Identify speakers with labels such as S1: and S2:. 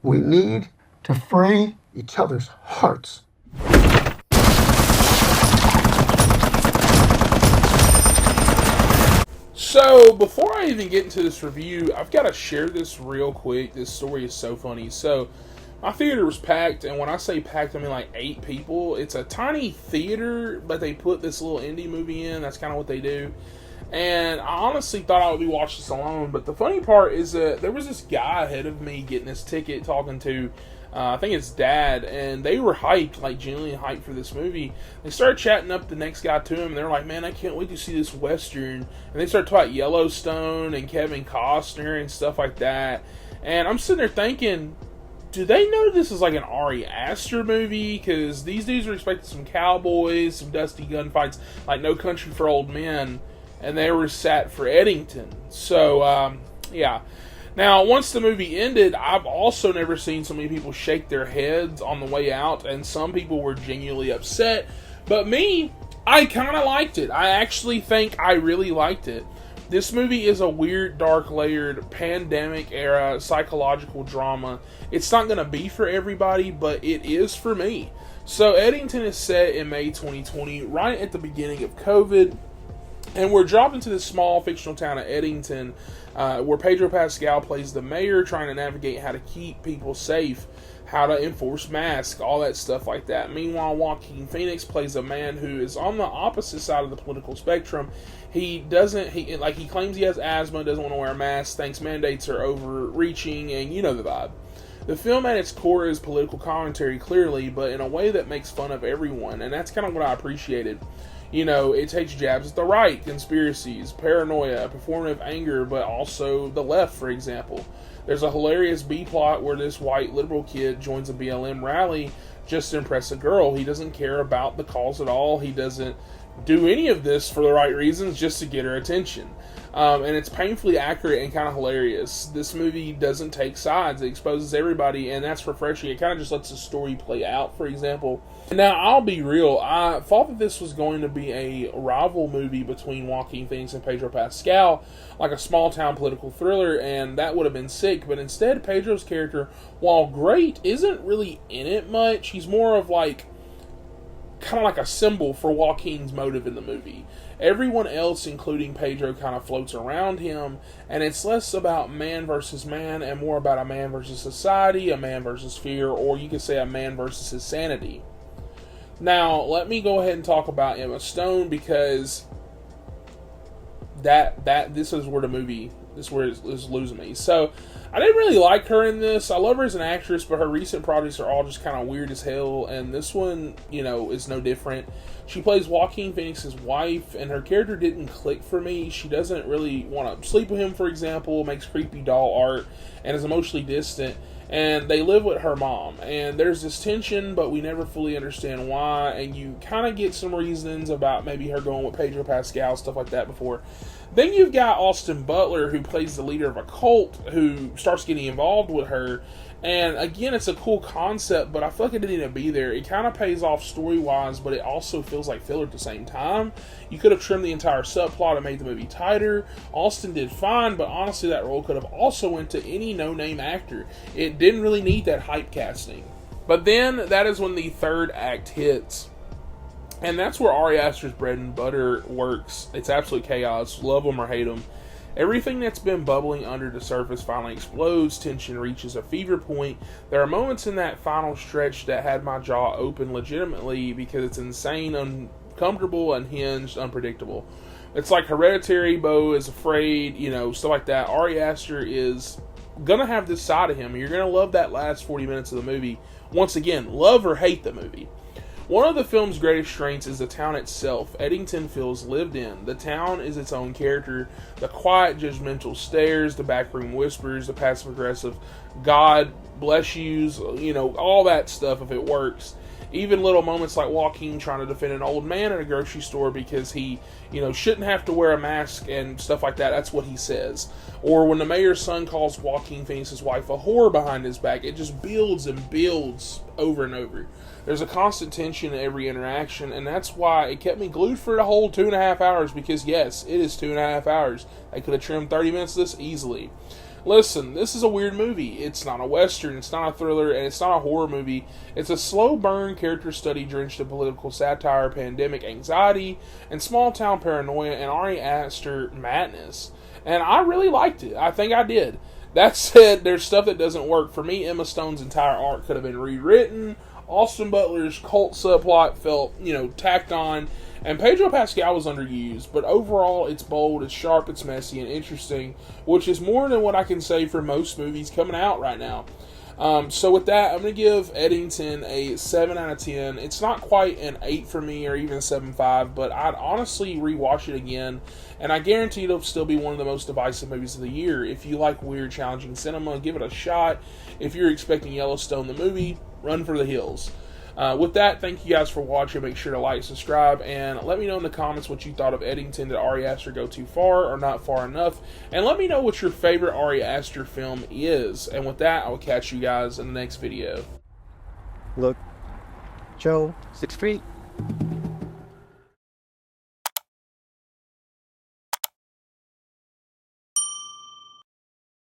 S1: We need to free each other's hearts.
S2: So, before I even get into this review, I've got to share this real quick. This story is so funny. So, my theater was packed, and when I say packed, I mean like 8 people. It's a tiny theater, but they put this little indie movie in. That's kind of what they do. And I honestly thought I would be watching this alone, but the funny part is that there was this guy ahead of me getting his ticket, talking to, I think it's dad, and they were hyped, like genuinely hyped for this movie. They started chatting up the next guy to him, and they're like, man, I can't wait to see this Western. And they started talking about Yellowstone and Kevin Costner and stuff like that. And I'm sitting there thinking, do they know this is like an Ari Aster movie? Because these dudes are expecting some cowboys, some dusty gunfights, like No Country for Old Men. And they were sat for Eddington. So, yeah. Now, once the movie ended, I've also never seen so many people shake their heads on the way out, and some people were genuinely upset. But me, I kind of liked it. I actually think I really liked it. This movie is a weird, dark, layered, pandemic-era psychological drama. It's not going to be for everybody, but it is for me. So, Eddington is set in May 2020, right at the beginning of COVID. And we're dropped into this small fictional town of Eddington, where Pedro Pascal plays the mayor, trying to navigate how to keep people safe, how to enforce masks, all that stuff like that. Meanwhile, Joaquin Phoenix plays a man who is on the opposite side of the political spectrum. He claims he has asthma, doesn't want to wear a mask, thinks mandates are overreaching, and you know the vibe. The film at its core is political commentary, clearly, but in a way that makes fun of everyone, and that's kind of what I appreciated. You know, it takes jabs at the right, conspiracies, paranoia, performative anger, but also the left, for example. There's a hilarious B-plot where this white liberal kid joins a BLM rally just to impress a girl. He doesn't care about the cause at all. He doesn't do any of this for the right reasons, just to get her attention. And it's painfully accurate and kind of hilarious. This movie doesn't take sides. It exposes everybody, and that's refreshing. It kind of just lets the story play out, for example. Now, I'll be real. I thought that this was going to be a rival movie between Joaquin Phoenix and Pedro Pascal, like a small-town political thriller, and that would have been sick. But instead, Pedro's character, while great, isn't really in it much. He's more of kind of like a symbol for Joaquin's motive in the movie. Everyone else, including Pedro, kind of floats around him, and it's less about man versus man and more about a man versus society, a man versus fear, or you could say a man versus his sanity. Now, let me go ahead and talk about Emma Stone, because this is where it's losing me. So, I didn't really like her in this. I love her as an actress, but her recent projects are all just kind of weird as hell, and this one, is no different. She plays Joaquin Phoenix's wife, and her character didn't click for me. She doesn't really want to sleep with him, for example, makes creepy doll art, and is emotionally distant. And they live with her mom, and there's this tension, but we never fully understand why, and you kind of get some reasons about maybe her going with Pedro Pascal, stuff like that before. Then you've got Austin Butler, who plays the leader of a cult, who starts getting involved with her, and again, it's a cool concept, but I feel like it didn't need to be there. It kind of pays off story-wise, but it also feels like filler at the same time. You could have trimmed the entire subplot and made the movie tighter. Austin did fine, but honestly, that role could have also went to any no-name actor. It didn't really need that hype casting. But then, that is when the third act hits. And that's where Ari Aster's bread and butter works. It's absolute chaos. Love them or hate them. Everything that's been bubbling under the surface finally explodes. Tension reaches a fever point. There are moments in that final stretch that had my jaw open legitimately because it's insane, uncomfortable, unhinged, unpredictable. It's like Hereditary, Beau is afraid, stuff like that. Ari Aster is gonna have this side of him. You're gonna love that last 40 minutes of the movie. Once again, love or hate the movie. One of the film's greatest strengths is the town itself. Eddington feels lived in. The town is its own character. The quiet, judgmental stares, the backroom whispers, the passive-aggressive God bless yous, all that stuff if it works. Even little moments like Joaquin trying to defend an old man at a grocery store because he, shouldn't have to wear a mask and stuff like that. That's what he says. Or when the mayor's son calls Joaquin Phoenix's wife a whore behind his back, it just builds and builds over and over. There's a constant tension in every interaction, and that's why it kept me glued for the whole 2.5 hours, because yes, it is 2.5 hours. They could have trimmed 30 minutes of this easily. Listen, this is a weird movie. It's not a Western, it's not a thriller, and it's not a horror movie. It's a slow burn character study drenched in political satire, pandemic anxiety, and small town paranoia, and Ari Aster madness. And I really liked it. I think I did. That said, there's stuff that doesn't work. For me, Emma Stone's entire arc could have been rewritten. Austin Butler's cult subplot felt, tacked on. And Pedro Pascal was underused, but overall it's bold, it's sharp, it's messy, and interesting, which is more than what I can say for most movies coming out right now. So with that, I'm going to give Eddington a 7 out of 10. It's not quite an 8 for me, or even a 7.5, but I'd honestly rewatch it again, and I guarantee it'll still be one of the most divisive movies of the year. If you like weird, challenging cinema, give it a shot. If you're expecting Yellowstone the movie, run for the hills. With that, thank you guys for watching. Make sure to like, subscribe, and let me know in the comments what you thought of Eddington. Did Ari Aster go too far or not far enough? And let me know what your favorite Ari Aster film is. And with that, I will catch you guys in the next video.
S3: Look, Joe, 6 feet.